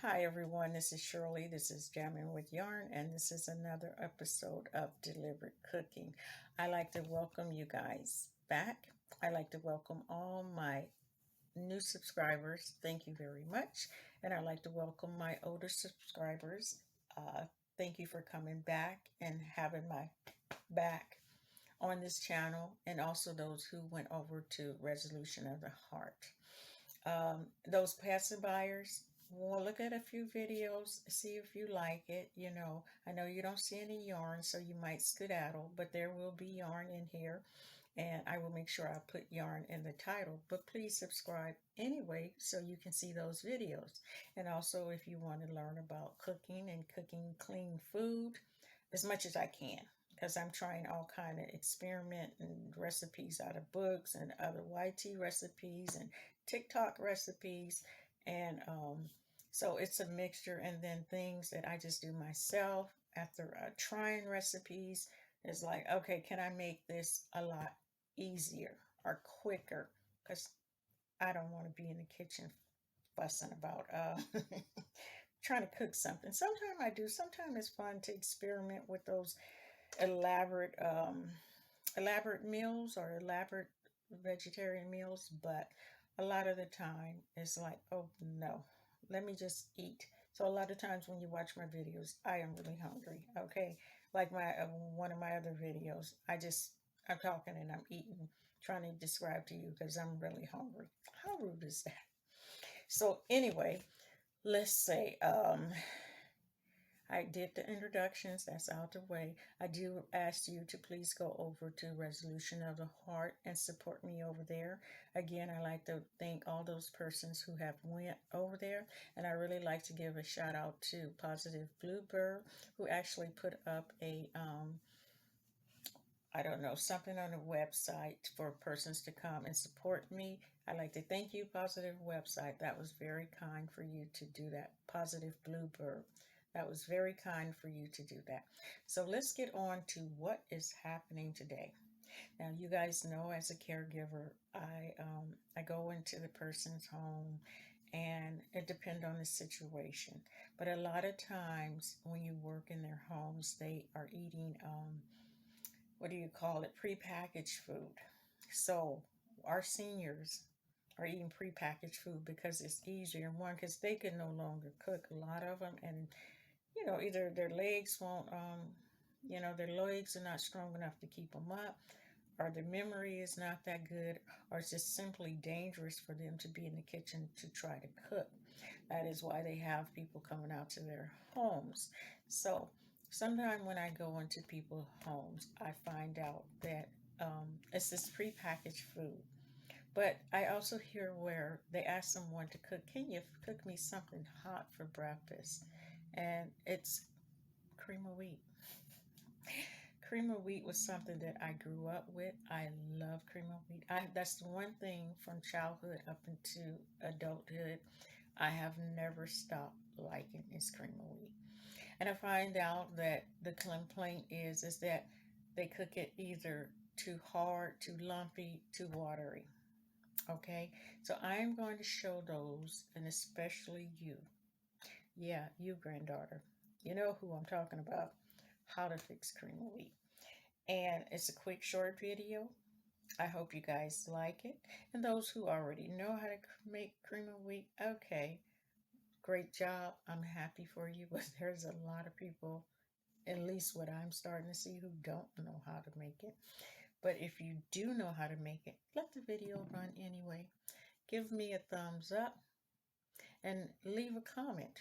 Hi everyone, this is Shirley. This is Jamming with Yarn, and this is another episode of Deliberate Cooking. I like to welcome you guys back. I like to welcome all my new subscribers. Thank you very much. And I'd like to welcome my older subscribers. Thank you for coming back and having my back on this channel, and also those who went over to Resolution of the Heart. Those passing buyers, well, look at a few videos, see if you like it. I know you don't see any yarn, so you might skedaddle, but there will be yarn in here, and I will make sure I put yarn in the title. But please subscribe anyway so you can see those videos. And also, if you want to learn about cooking and cooking clean food, as much as I can, because I'm trying all kind of experiment and recipes out of books and other YT recipes and TikTok recipes. And so it's a mixture, and then things that I just do myself after trying recipes is like, okay, can I make this a lot easier or quicker? Because I don't want to be in the kitchen fussing about trying to cook something. Sometimes I do. Sometimes it's fun to experiment with those elaborate elaborate meals or elaborate vegetarian meals, but a lot of the time it's like, oh no, let me just eat. So a lot of times when you watch my videos, I am really hungry. Okay, like my one of my other videos, I'm talking and I'm eating, trying to describe to you because I'm really hungry. How rude is that? So anyway, let's say I did the introductions, that's out the way. I do ask you to please go over to Resolution of the Heart and support me over there. Again, I like to thank all those persons who have went over there, and I really like to give a shout out to Positive Bluebird, who actually put up a I don't know, something on the website for persons to come and support me. I'd like to thank you, Positive Website. That was very kind for you to do that. Positive Bluebird. That was very kind for you to do that. So let's get on to what is happening today. Now, you guys know as a caregiver, I go into the person's home, and it depends on the situation. But a lot of times when you work in their homes, they are eating what do you call it, prepackaged food. So our seniors are eating prepackaged food because it's easier. One, because they can no longer cook, a lot of them, and either their legs won't, their legs are not strong enough to keep them up, or their memory is not that good, or it's just simply dangerous for them to be in the kitchen to try to cook. That is why they have people coming out to their homes. So sometimes when I go into people's homes, I find out that it's this prepackaged food. But I also hear where they ask someone to cook, can you cook me something hot for breakfast? And it's cream of wheat. Cream of wheat was something that I grew up with. I love cream of wheat. That's the one thing from childhood up into adulthood I have never stopped liking is cream of wheat. And I find out that the complaint is that they cook it either too hard, too lumpy, too watery. Okay, so I'm going to show those, and especially you. Yeah, you, granddaughter. You know who I'm talking about. How to fix cream of wheat. And it's a quick, short video. I hope you guys like it. And those who already know how to make cream of wheat, okay, great job. I'm happy for you. But there's a lot of people, at least what I'm starting to see, who don't know how to make it. But if you do know how to make it, let the video run anyway. Give me a thumbs up and leave a comment.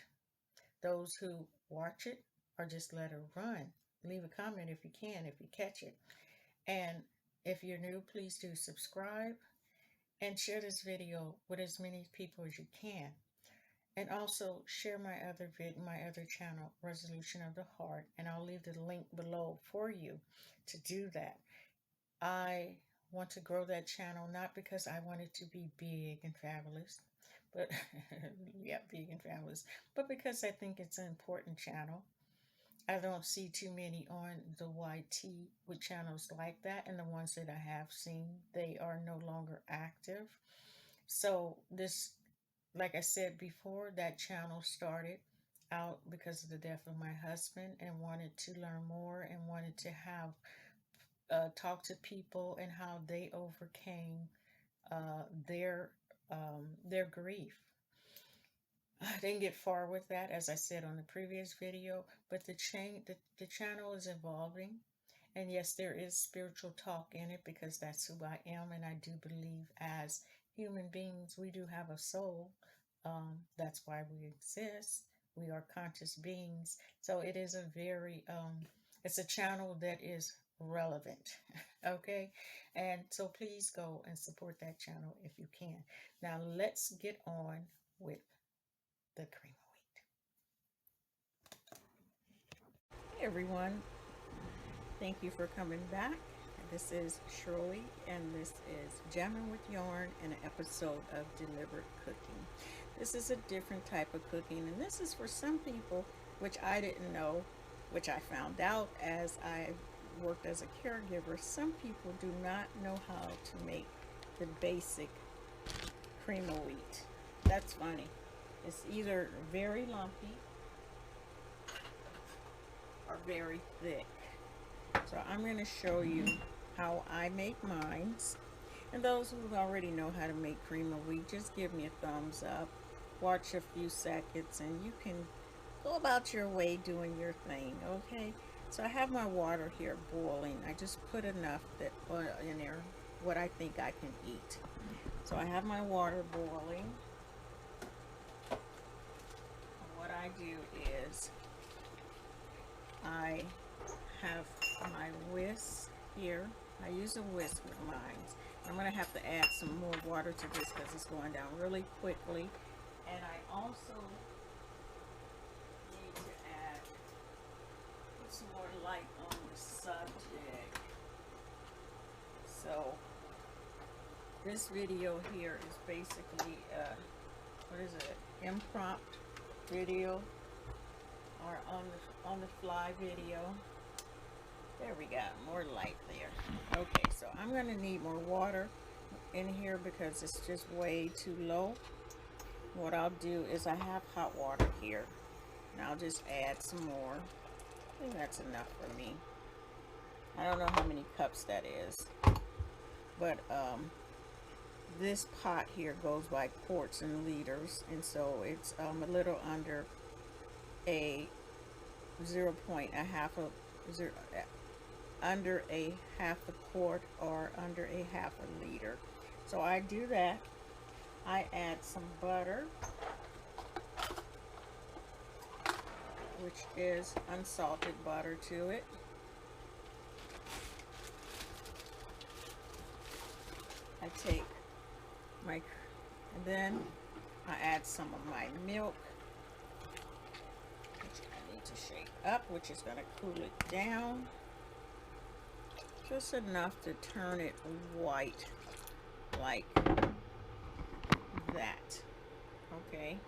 Those who watch it or just let it run, leave a comment if you can, if you catch it. And if you're new, please do subscribe and share this video with as many people as you can. And also share my other channel, Resolution of the Heart, and I'll leave the link below for you to do that. I want to grow that channel not because I want it to be big and fabulous, but yeah, big and fabulous, but because I think it's an important channel. I don't see too many on the YT with channels like that, and the ones that I have seen, they are no longer active. So this like I said before, that channel started out because of the death of my husband, and wanted to learn more and wanted to have talk to people and how they overcame uh, their their grief. I didn't get far with that, as I said on the previous video, but the channel is evolving. And yes, there is spiritual talk in it because that's who I am. And I do believe as human beings, we do have a soul. That's why we exist. We are conscious beings. So it is a very, it's a channel that is relevant. Okay. And so please go and support that channel if you can. Now let's get on with the cream of wheat. Hey everyone, thank you for coming back. This is Shirley, and this is Jamming with Yarn, and an episode of Deliberate Cooking. This is a different type of cooking, and this is for some people, which I didn't know, which I found out as I worked as a caregiver. Some people do not know how to make the basic cream of wheat. That's funny. It's either very lumpy or very thick. So I'm going to show you how I make mines. And those who already know how to make cream of wheat, just give me a thumbs up. Watch a few seconds and you can go about your way doing your thing, okay? So I have my water here boiling. I just put enough that in there what I think I can eat. So I have my water boiling. And what I do is I have my whisk here. I use a whisk with mine. I'm going to have to add some more water to this because it's going down really quickly. And I also need to put some more light on the subject. So this video here is basically what is it? Impromptu video, or on the fly video. There we got more light there. Okay, so I'm gonna need more water in here because it's just way too low. What I'll do is I have hot water here, and I'll just add some more. I think that's enough for me. I don't know how many cups that is, but this pot here goes by quarts and liters, and so it's a little under a under a half a quart or under a half a liter. So I do that. I add some butter, which is unsalted butter, to it. I take my, and then I add some of my milk, which I need to shake up, which is going to cool it down. Just enough to turn it white, like that. Okay.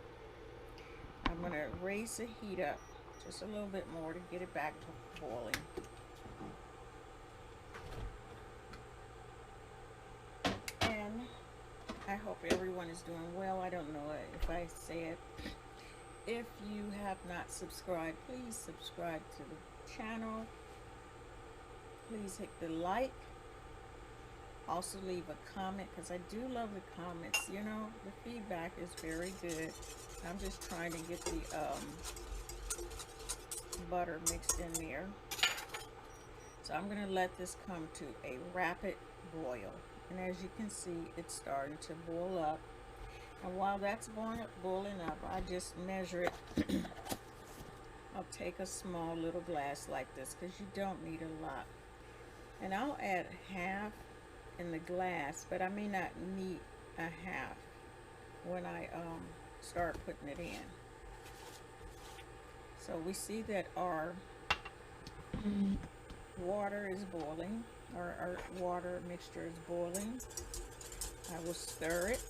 I'm going to raise the heat up just a little bit more to get it back to boiling. And I hope everyone is doing well. I don't know if I said, if you have not subscribed, please subscribe to the channel. Please hit the like. Also leave a comment, because I do love the comments. You know, the feedback is very good. I'm just trying to get the butter mixed in there. So I'm going to let this come to a rapid boil. And as you can see, it's starting to boil up. And while that's boiling up, I just measure it. I'll take a small little glass like this, because you don't need a lot. And I'll add half in the glass, but I may not need a half when I start putting it in. So we see that our water is boiling, or our water mixture is boiling. I will stir it.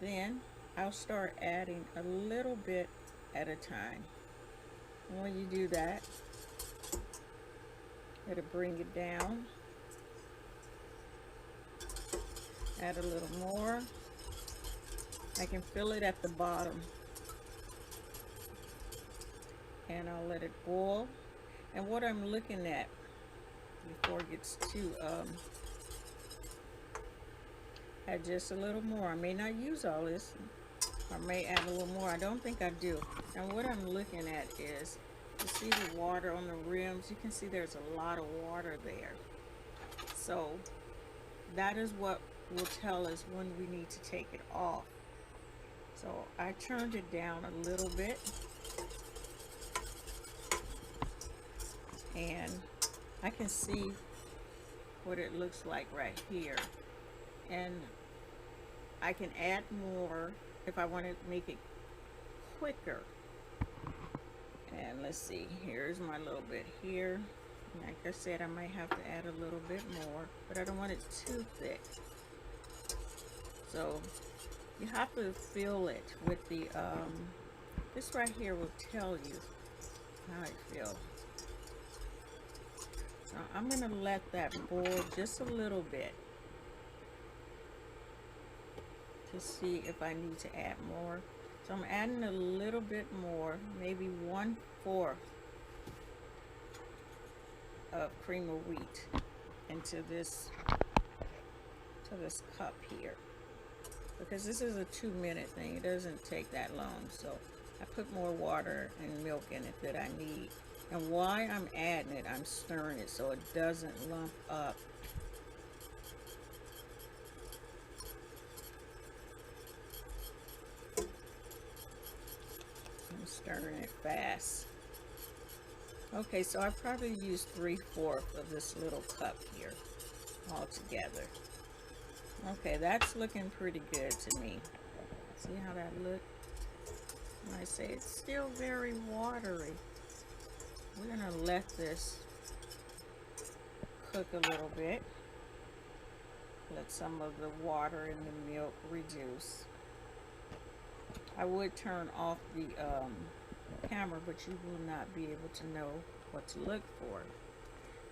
Then I'll start adding a little bit at a time. And when you do that, it'll bring it down. Add a little more. I can fill it at the bottom, and I'll let it boil. And what I'm looking at before it gets too add just a little more. I may not use all this. I may add a little more. I don't think I do. And what I'm looking at is, you see the water on the rims? You can see there's a lot of water there. So that is what will tell us when we need to take it off. So I turned it down a little bit, and I can see what it looks like right here. And I can add more if I want to make it quicker. And let's see, here's my little bit here. Like I said, I might have to add a little bit more, but I don't want it too thick. So you have to feel it with the, this right here will tell you how it feels. Now I'm going to let that boil just a little bit to see if I need to add more. So I'm adding a little bit more, maybe 1/4 of cream of wheat into this cup here, because this is a 2-minute thing. It doesn't take that long. So I put more water and milk in it that I need. And while I'm adding it, I'm stirring it so it doesn't lump up. I'm stirring it fast. Okay, so I probably used 3/4 of this little cup here all together. Okay, that's looking pretty good to me. See how that looks? I say it's still very watery. We're gonna let this cook a little bit. Let some of the water in the milk reduce. I would turn off the camera, but you will not be able to know what to look for.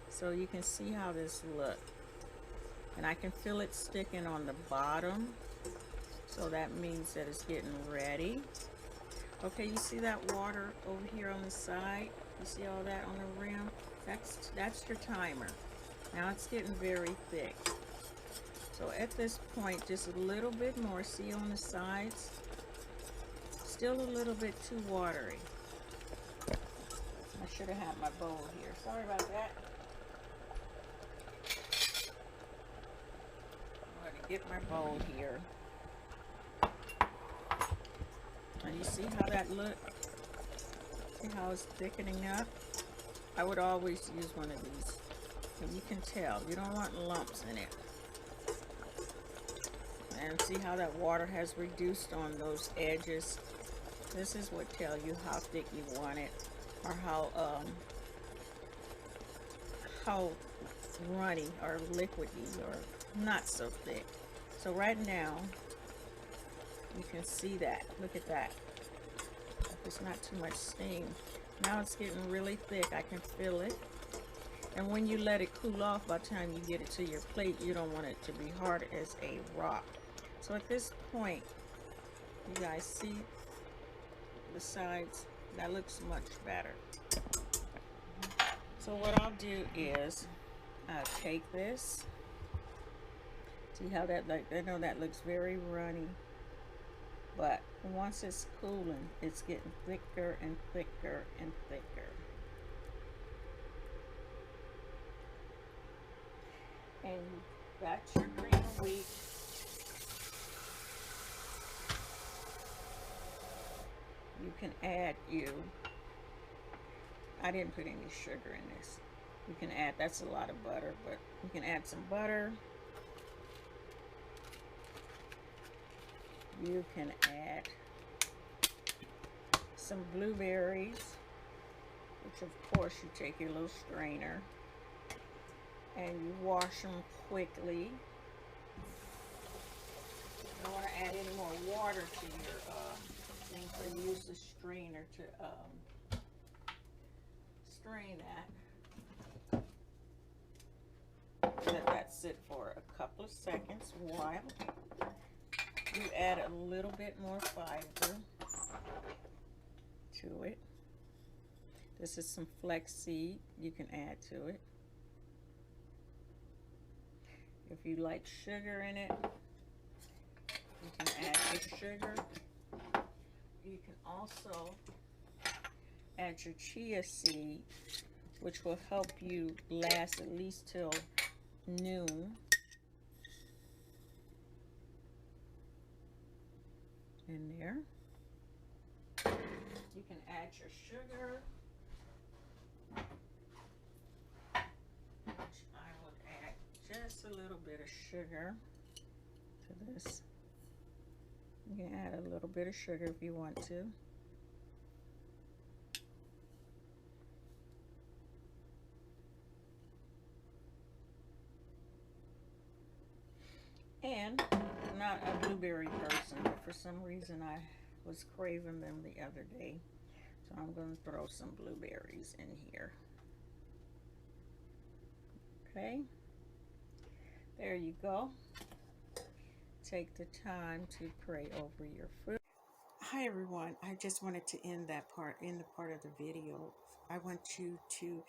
So you can see how this looks. And I can feel it sticking on the bottom. So that means that it's getting ready. Okay, you see that water over here on the side? You see all that on the rim? That's your timer. Now it's getting very thick. So at this point, just a little bit more. See on the sides? Still a little bit too watery. I should have had my bowl here. Sorry about that. I'm going to get my bowl here. And you see how that looks? See how it's thickening up? I would always use one of these. And you can tell, you don't want lumps in it. And see how that water has reduced on those edges? This is what tells you how thick you want it, or how runny or liquidy or not so thick. So right now, you can see that. Look at that. There's not too much steam. Now it's getting really thick. I can feel it. And when you let it cool off, by the time you get it to your plate, you don't want it to be hard as a rock. So at this point, you guys see the sides? That looks much better. So what I'll do is I'll take this. See how that, like, I know that looks very runny, but once it's cooling, it's getting thicker and thicker and thicker. And you got your cream of wheat. You can add I didn't put any sugar in this. You can add, that's a lot of butter, but you can add some butter. You can add some blueberries, which of course you take your little strainer and you wash them quickly. You don't want to add any more water to your thing, so you use the strainer to strain that. Let that sit for a couple of seconds while you add a little bit more fiber to it. This is some flaxseed you can add to it. If you like sugar in it, you can add your sugar. You can also add your chia seed, which will help you last at least till noon. In there. You can add your sugar, which I would add just a little bit of sugar to this. You can add a little bit of sugar if you want to. And I'm not a blueberry person, but for some reason I was craving them the other day. So I'm going to throw some blueberries in here. Okay. There you go. Take the time to pray over your food. Hi everyone. I just wanted to end the part of the video. I want you to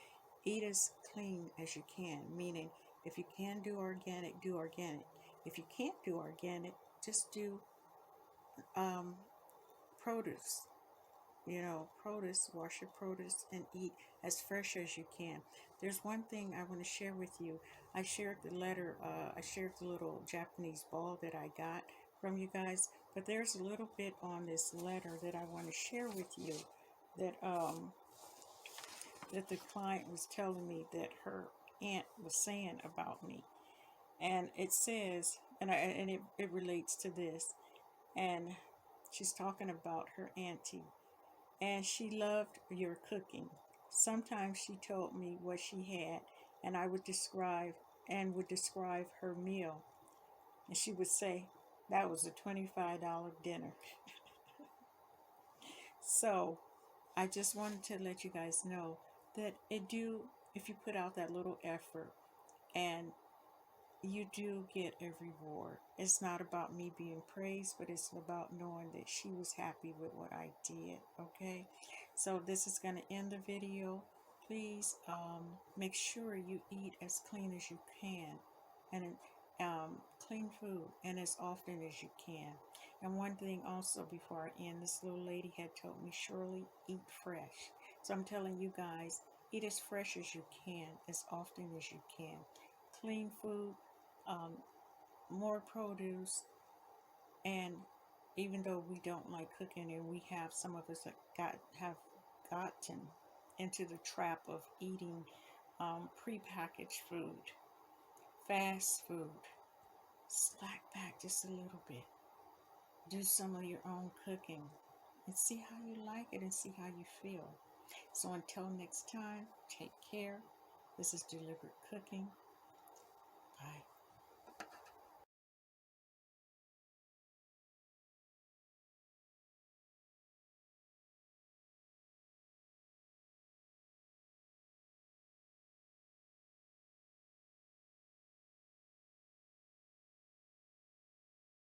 eat as clean as you can, meaning if you can do organic, do organic. If you can't do organic, just do produce. You know, produce, wash your produce and eat as fresh as you can. There's one thing I want to share with you. I shared the letter, I shared the little Japanese ball that I got from you guys, but there's a little bit on this letter that I want to share with you that that the client was telling me that her aunt was saying about me. And it says, and it relates to this, and she's talking about her auntie. And she loved your cooking. Sometimes she told me what she had, and I would describe her meal. And she would say, that was a $25 dinner. So I just wanted to let you guys know that if you put out that little effort, and you do get a reward. It's not about me being praised, but it's about knowing that she was happy with what I did. Okay, so this is going to end the video. Please make sure you eat as clean as you can, and clean food, and as often as you can. And one thing also before I end, this little lady had told me, Shirley, eat fresh. So I'm telling you guys, eat as fresh as you can, as often as you can. Clean food, more produce, and even though we don't like cooking, and we have some of us that have gotten into the trap of eating prepackaged food, fast food, slack back just a little bit. Do some of your own cooking and see how you like it and see how you feel. So until next time, take care. This is Deliberate Cooking. Bye.